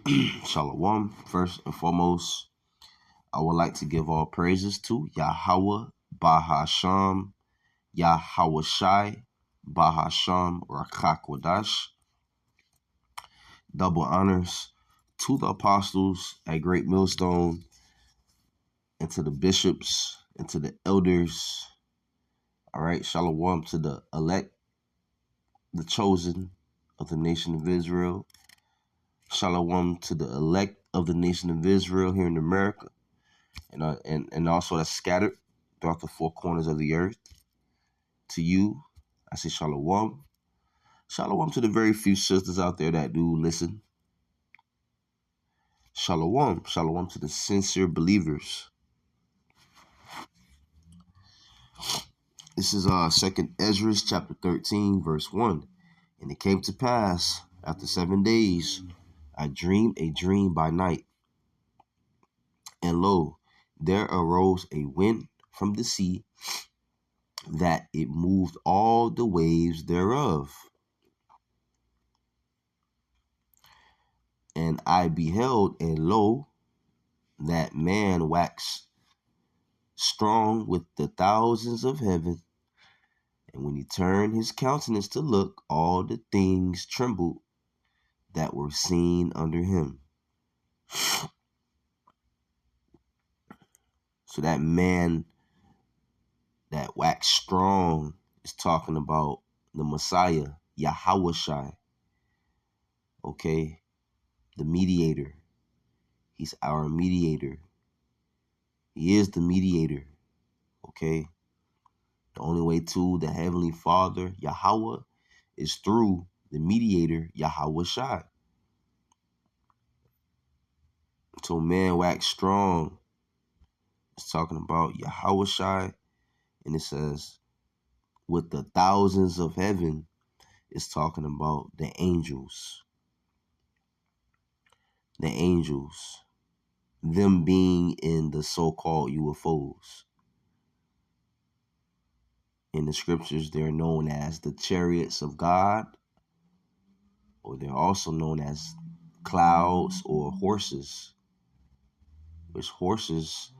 Shalom. First and foremost, I would like to give all praises to Yahweh, Bahasham, Yahweh Shai, Bahasham, Rakak Double honors to the apostles at Great Millstone, and to the bishops, and to the elders. All right, Shalom to the elect, the chosen of the nation of Israel. Shalom to the elect of the nation of Israel here in America, and also that's scattered throughout the four corners of the earth. To you, I say shalom. Shalom to the very few sisters out there that do listen. Shalom. Shalom to the sincere believers. This is Second Esdras chapter 13, verse 1. And it came to pass, after 7 days, I dreamed a dream by night. And lo, there arose a wind from the sea, that it moved all the waves thereof. And I beheld, and lo, that man waxed strong with the thousands of heaven. And when he turned his countenance to look, all the things trembled that were seen under him. So that man that waxed strong is talking about the Messiah, Yahweh Shai. Okay, the mediator. He's our mediator. He is the mediator. Okay. The only way to the Heavenly Father, Yahweh, is through the mediator, Yahweh Shai. So man wax strong. It's talking about Yahweh Shai. And it says, with the thousands of heaven, it's talking about the angels. The angels. Them being in the so-called UFOs. In the scriptures, they're known as the chariots of God, or they're also known as clouds or horses, which horse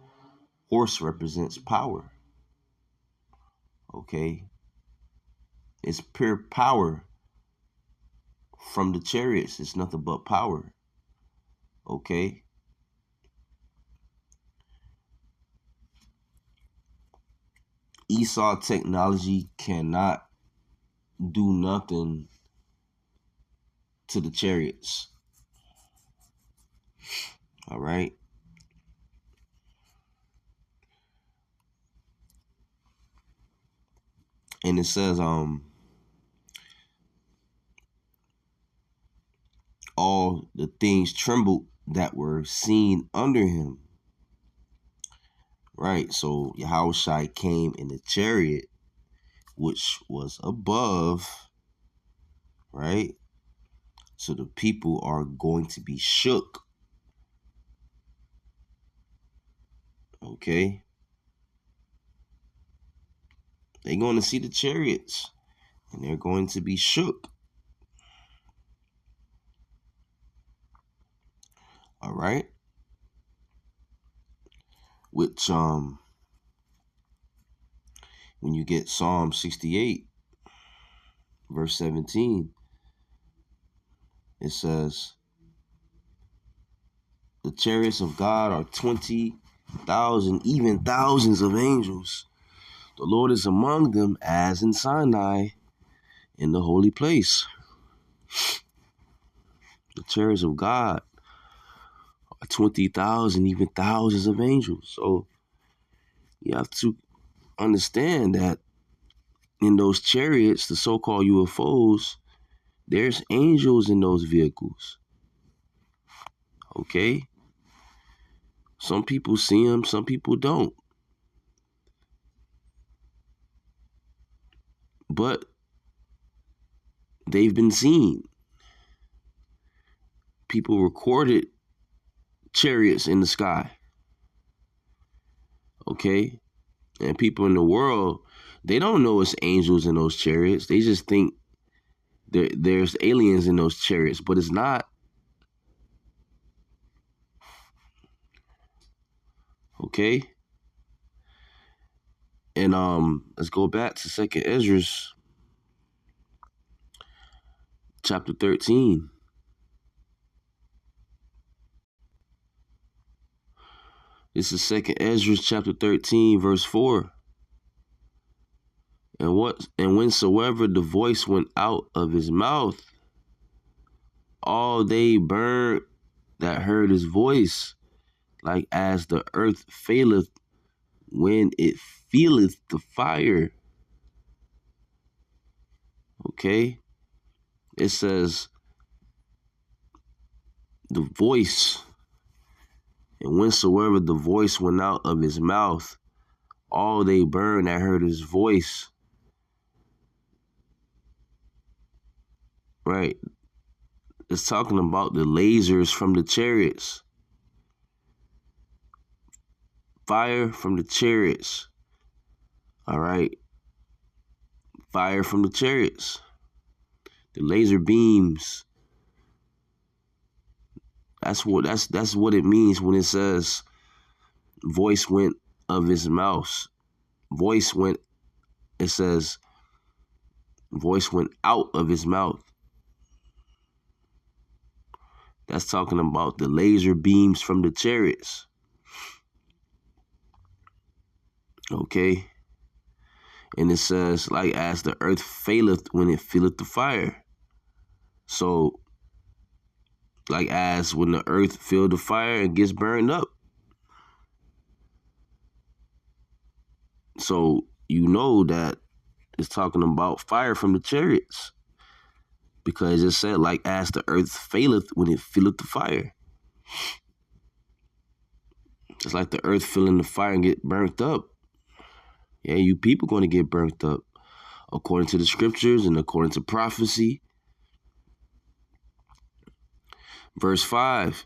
represents power. Okay, it's pure power from the chariots. It's nothing but power. Okay, Esau technology cannot do nothing to the chariots. All right. And it says, all the things trembled that were seen under him. Right. So Yahweh came in the chariot, which was above. Right. So the people are going to be shook. Okay. They're going to see the chariots, and they're going to be shook. All right. Which, when you get Psalm 68, verse 17, it says, the chariots of God are 20,000, even thousands of angels. The Lord is among them as in Sinai in the holy place. The chariots of God are 20,000, even thousands of angels. So you have to understand that in those chariots, the so-called UFOs, there's angels in those vehicles. Okay? Some people see them, some people don't. But they've been seen. People recorded chariots in the sky. Okay? And people in the world, they don't know it's angels in those chariots. They just think there's aliens in those chariots, but it's not. Okay? And let's go back to 2nd Esdras chapter 13. This is 2nd Esdras chapter 13, verse 4. And whensoever the voice went out of his mouth, all they burned that heard his voice, like as the earth faileth when it feeleth the fire. Okay? It says the voice, and whensoever the voice went out of his mouth, all they burned that heard his voice. Right? It's talking about the lasers from the chariots. Fire from the chariots. All right? Fire from the chariots. The laser beams. That's what it means when it says voice went of his mouth. Voice went, it says voice went out of his mouth. That's talking about the laser beams from the chariots. Okay? And it says, like as the earth faileth when it feeleth the fire. So, like as when the earth feel the fire, it gets burned up. So, you know that it's talking about fire from the chariots. Because it said, like as the earth faileth when it feeleth the fire. It's like the earth feeling the fire and get burnt up. Yeah, you people going to get burnt up. According to the scriptures and according to prophecy. Verse 5.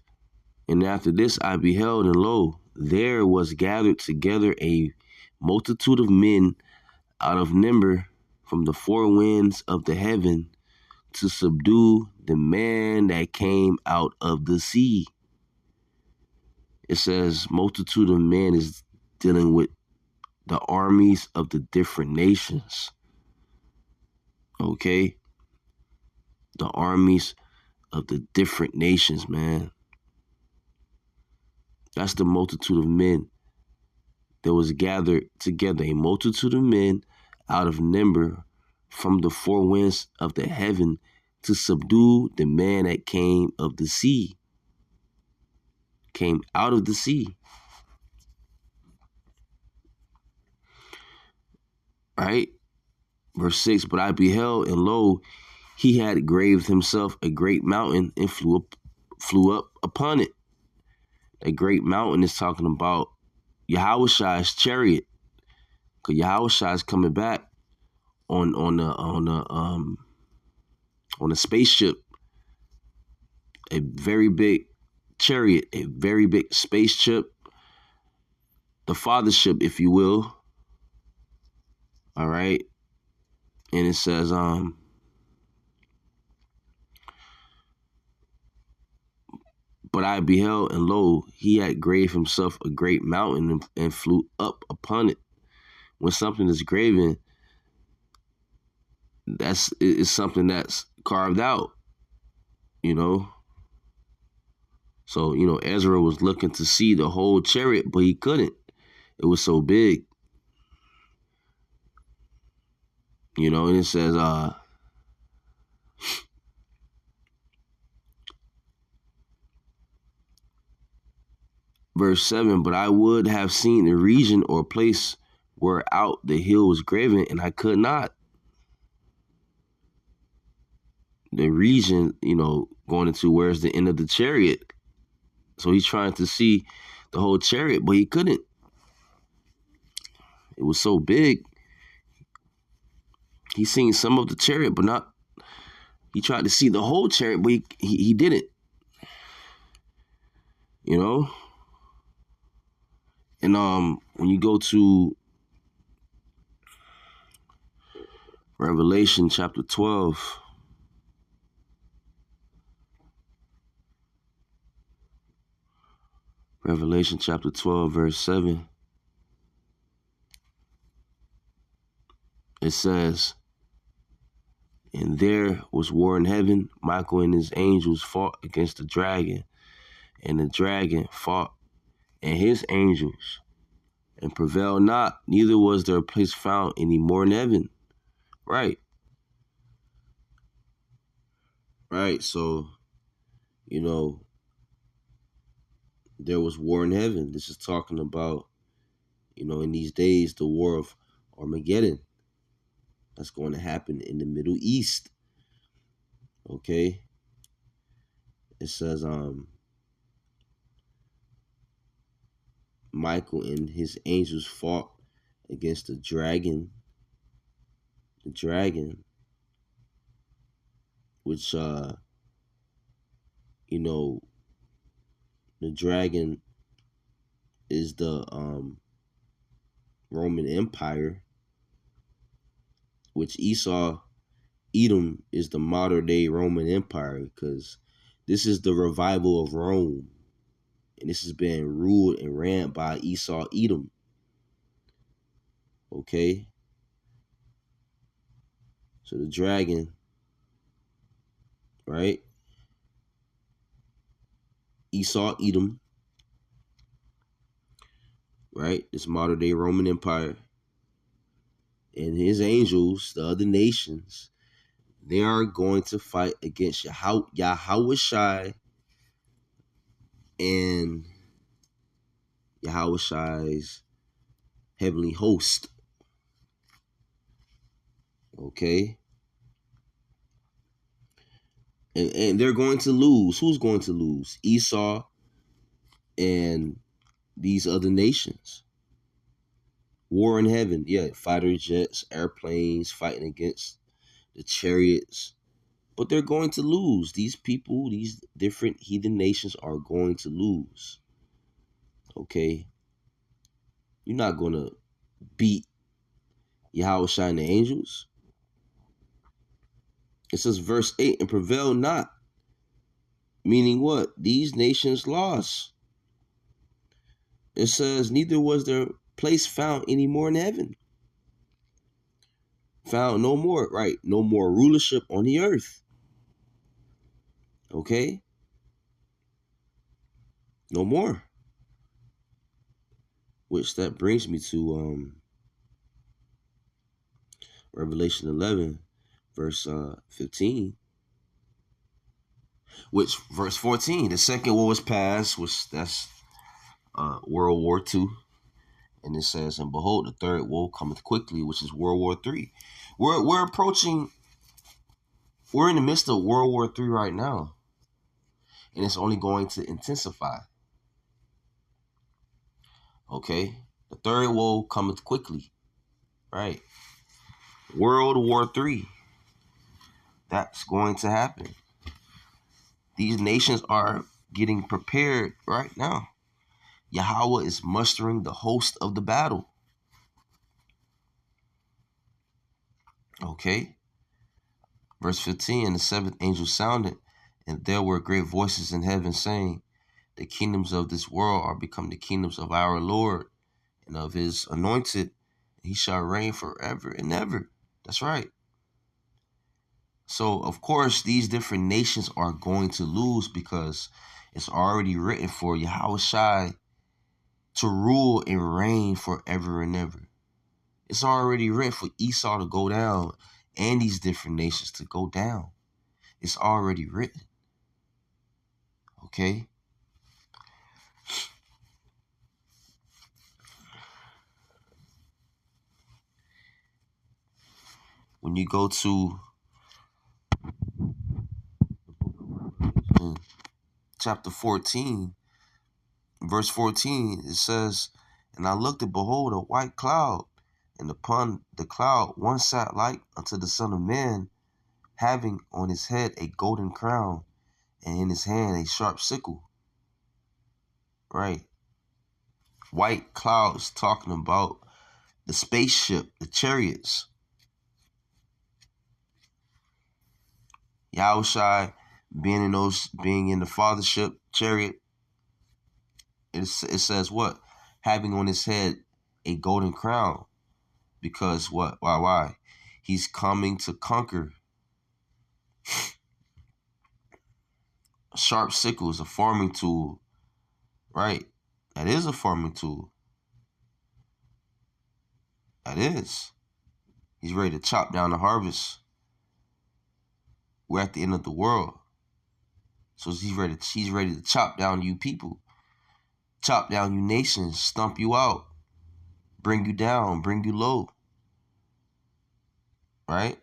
And after this I beheld, and lo, there was gathered together a multitude of men out of number from the four winds of the heaven to subdue the man that came out of the sea. It says multitude of men is dealing with the armies of the different nations. Okay? The armies of the different nations, man. That's the multitude of men. There was gathered together a multitude of men out of number from the four winds of the heaven to subdue the man that came of the sea. Came out of the sea. Right? Verse 6, but I beheld, and lo, he had graved himself a great mountain and flew up upon it. A great mountain is talking about Yahweh's chariot. Because Yahweh is coming back on a spaceship, a very big chariot, a very big spaceship, the fathership, if you will. All right. And it says, but I beheld, and lo, he had graved himself a great mountain and flew up upon it. When something is graven, it's something that's carved out, you know. So, Ezra was looking to see the whole chariot, but he couldn't. It was so big. And it says, verse 7, but I would have seen the region or place where out the hill was graven, and I could not. The region, going into where's the end of the chariot. So he's trying to see the whole chariot, but he couldn't. It was so big. He seen some of the chariot, but not. He tried to see the whole chariot, but he didn't. And when you go to Revelation chapter 12, Revelation chapter 12, verse 7. It says, "And there was war in heaven. Michael and his angels fought against the dragon, and the dragon fought and his angels, and prevailed not, neither was there a place found any more in heaven." Right, right. So, you know, there was war in heaven. This is talking about, in these days, the war of Armageddon that's going to happen in the Middle East. Okay. It says, Michael and his angels fought against the dragon, which, you know, the dragon is the Roman Empire, which Edom is the modern day Roman Empire, because this is the revival of Rome, and this has been ruled and ran by Edom. Okay, so the dragon, right? Edom, right? This modern day Roman Empire, and his angels, the other nations, they are going to fight against Yahushai and Yahushai's heavenly host. Okay? And they're going to lose. Who's going to lose? Esau and these other nations. War in heaven. Yeah, fighter jets, airplanes fighting against the chariots. But they're going to lose. These people, these different heathen nations are going to lose. Okay? You're not going to beat Yahushua and the angels. It says verse 8, "And prevail not." Meaning what? These nations lost. It says, "Neither was there place found any more in heaven." Found no more, right? No more rulership on the earth. Okay? No more. Which that brings me to Revelation 11, verse 15. Which verse 14, the second war was past, which that's World War II. And it says, "And behold, the third woe cometh quickly," which is World War III. We're approaching, we're in the midst of World War III right now. And it's only going to intensify. Okay? The third woe cometh quickly. Right? World War III. That's going to happen. These nations are getting prepared right now. Yahweh is mustering the host of the battle. Okay? Verse 15, "And the seventh angel sounded, and there were great voices in heaven saying, The kingdoms of this world are become the kingdoms of our Lord and of his anointed, and he shall reign forever and ever." That's right. So, of course, these different nations are going to lose because it's already written for Yahushai to rule and reign forever and ever. It's already written for Esau to go down and these different nations to go down. It's already written. Okay? When you go to chapter 14, verse 14, it says, "And I looked, and behold, a white cloud, and upon the cloud one sat like unto the Son of Man, having on his head a golden crown, and in his hand a sharp sickle." Right? White clouds talking about the spaceship, the chariots. Yahushai being in the fathership chariot. it says what? Having on his head a golden crown. Because what? Why? He's coming to conquer. A sharp sickle is a farming tool, right? That is a farming tool. That is. He's ready to chop down the harvest. We're at the end of the world. So he's ready to chop down you people, chop down you nations, stomp you out, bring you down, bring you low. Right?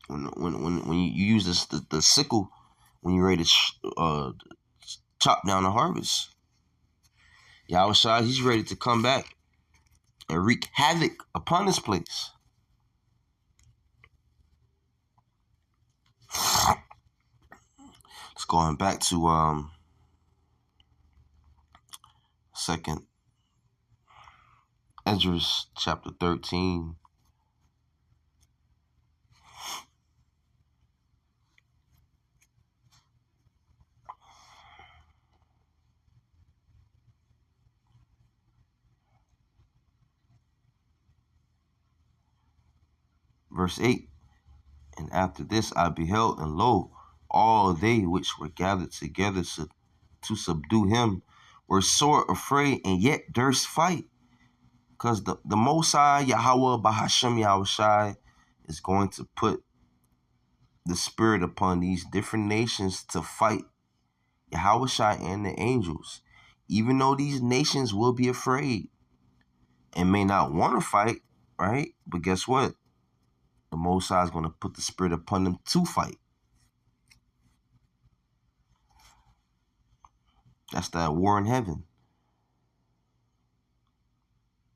When you use the sickle, when you're ready to chop down the harvest, Yahushua, he's ready to come back and wreak havoc upon this place. Let's go on back to second Esdras chapter 13. Verse 8. And after this I beheld, and lo, all they which were gathered together to subdue him were sore afraid, and yet durst fight. Because the Most High, Yahweh, Bahashem Yahushai, is going to put the spirit upon these different nations to fight Yahushai and the angels. Even though these nations will be afraid and may not want to fight, right? But guess what? The Most High is going to put the spirit upon them to fight. That's that war in heaven.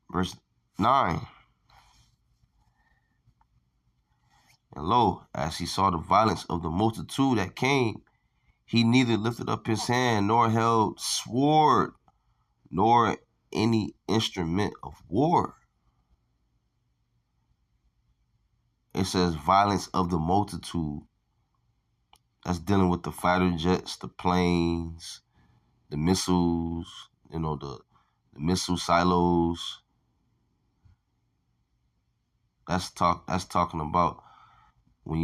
Verse 9. And lo, as he saw the violence of the multitude that came, he neither lifted up his hand, nor held sword, nor any instrument of war. It says violence of the multitude. That's dealing with the fighter jets, the planes, the missiles, the missile silos. That's talking about when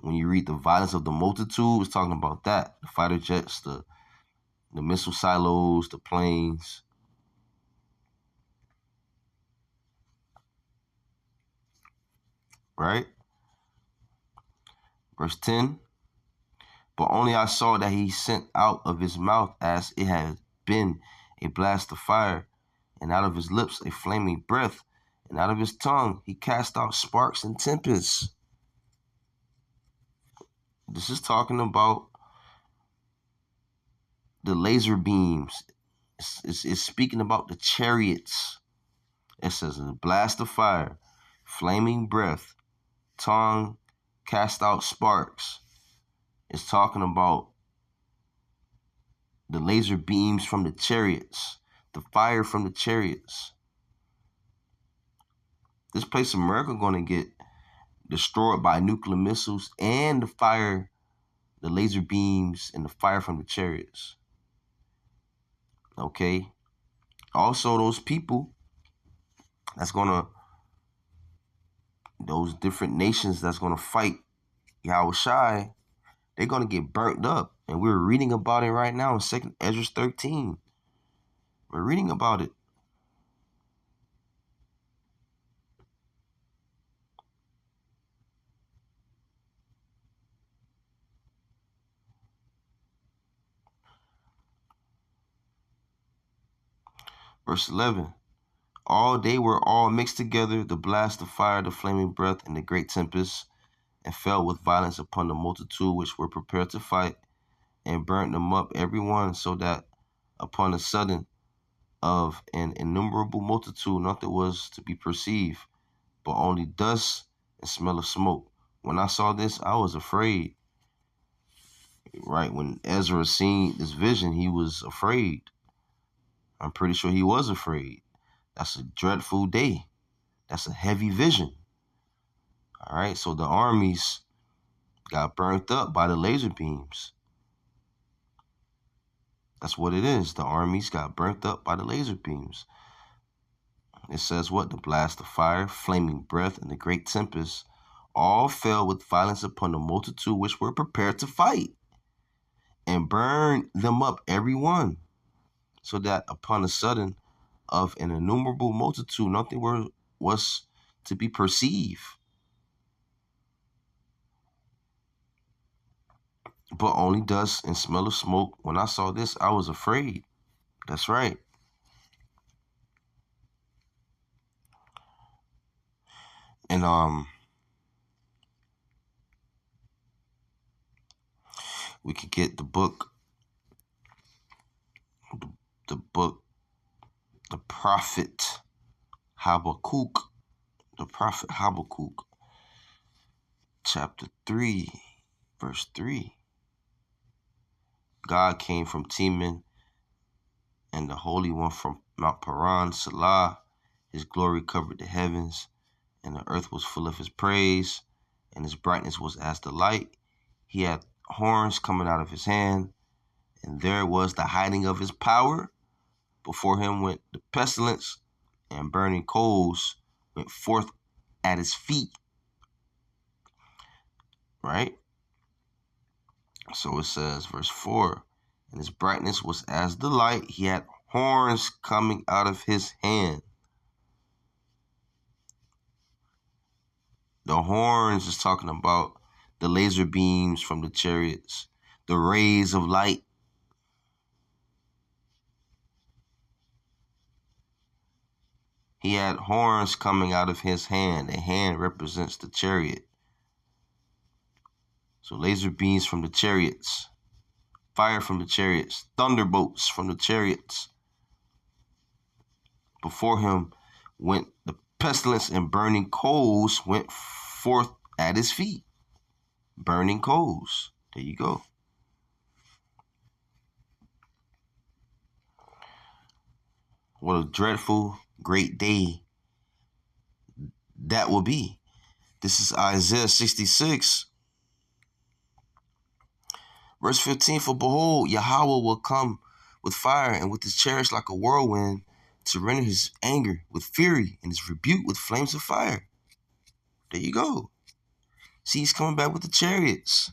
you read the violence of the multitude, it's talking about that. The fighter jets, the missile silos, the planes. Right? Verse 10. But only I saw that he sent out of his mouth as it had been a blast of fire, and out of his lips a flaming breath, and out of his tongue he cast out sparks and tempests. This is talking about the laser beams. It's speaking about the chariots. It says a blast of fire, flaming breath, tongue, cast out sparks. It's talking about the laser beams from the chariots, the fire from the chariots. This place of America going to get destroyed by nuclear missiles and the fire, the laser beams, and the fire from the chariots. Okay? Also, those people those different nations that's going to fight Yahushai, they're going to get burnt up. And we're reading about it right now in 2nd Esdras 13. We're reading about it. Verse 11. They were all mixed together, the blast of fire, the flaming breath, and the great tempest, and fell with violence upon the multitude which were prepared to fight, and burnt them up every one, so that upon a sudden of an innumerable multitude nothing was to be perceived, but only dust and smell of smoke. When I saw this, I was afraid. Right, when Ezra seen this vision, he was afraid. I'm pretty sure he was afraid. That's a dreadful day. That's a heavy vision. All right, so the armies got burnt up by the laser beams. That's what it is. The armies got burnt up by the laser beams. It says what? The blast of fire, flaming breath, and the great tempest all fell with violence upon the multitude which were prepared to fight, and burned them up every one, so that upon a sudden of an innumerable multitude nothing was to be perceived, but only dust and smell of smoke. When I saw this, I was afraid. That's right. And we could get the book, the book, the prophet Habakkuk, the prophet Habakkuk, chapter 3, verse 3. God came from Teman, and the Holy One from Mount Paran, Salah. His glory covered the heavens, and the earth was full of his praise, and his brightness was as the light. He had horns coming out of his hand, and there was the hiding of his power. Before him went the pestilence, and burning coals went forth at his feet. Right? So it says, verse 4, and his brightness was as the light. He had horns coming out of his hand. The horns is talking about the laser beams from the chariots, the rays of light. He had horns coming out of his hand. The hand represents the chariot. So laser beams from the chariots, fire from the chariots, thunderbolts from the chariots. Before him went the pestilence, and burning coals went forth at his feet. Burning coals. There you go. What a dreadful, great day that will be. This is Isaiah 66, verse 15. For behold, Yahweh will come with fire, and with his chariots like a whirlwind, to render his anger with fury, and his rebuke with flames of fire. There you go. See, he's coming back with the chariots,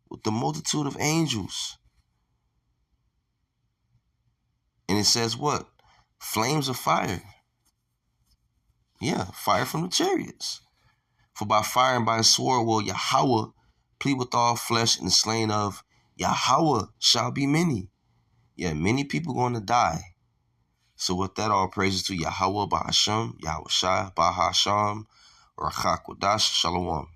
with the multitude of angels. And it says what? Flames of fire. Yeah, fire from the chariots. For by fire and by sword will Yahweh plead with all flesh, and the slain of Yahweh shall be many. Yeah, many people going to die. So with that, all praises to Yahweh, Bahashem, Yahweh Shai, Bahasham, Rachakodash, Shalom.